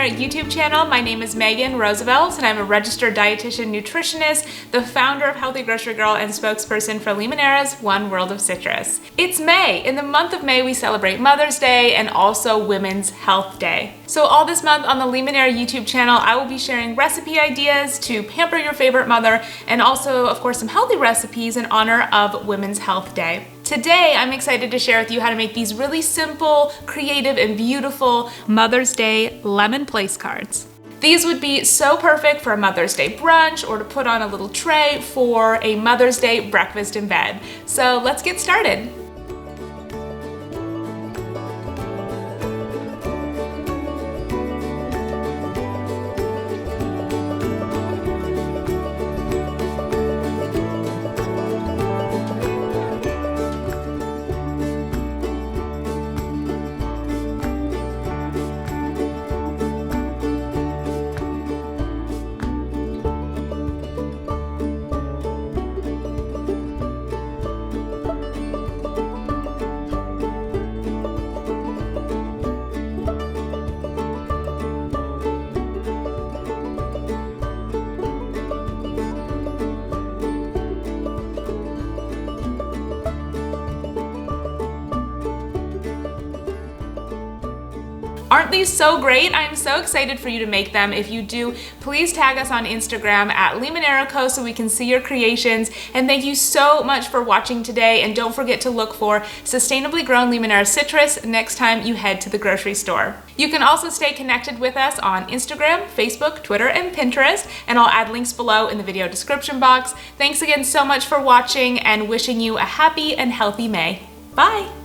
Limoneira YouTube channel. My name is Megan Roosevelt, and I'm a registered dietitian nutritionist, the founder of Healthy Grocery Girl, and spokesperson for Limoneira's One World of Citrus. It's May. In the month of May, we celebrate Mother's Day and also Women's Health Day. So all this month on the Limoneira YouTube channel, I will be sharing recipe ideas to pamper your favorite mother, and also, of course, some healthy recipes in honor of Women's Health Day. Today, I'm excited to share with you how to make these really simple, creative, and beautiful Mother's Day lemon place cards. These would be so perfect for a Mother's Day brunch or to put on a little tray for a Mother's Day breakfast in bed. So let's get started. Aren't these so great? I'm so excited for you to make them. If you do, please tag us on Instagram at Limoneira so we can see your creations. And thank you so much for watching today. And don't forget to look for sustainably grown Limoneira Citrus next time you head to the grocery store. You can also stay connected with us on Instagram, Facebook, Twitter, and Pinterest. And I'll add links below in the video description box. Thanks again so much for watching, and wishing you a happy and healthy May. Bye.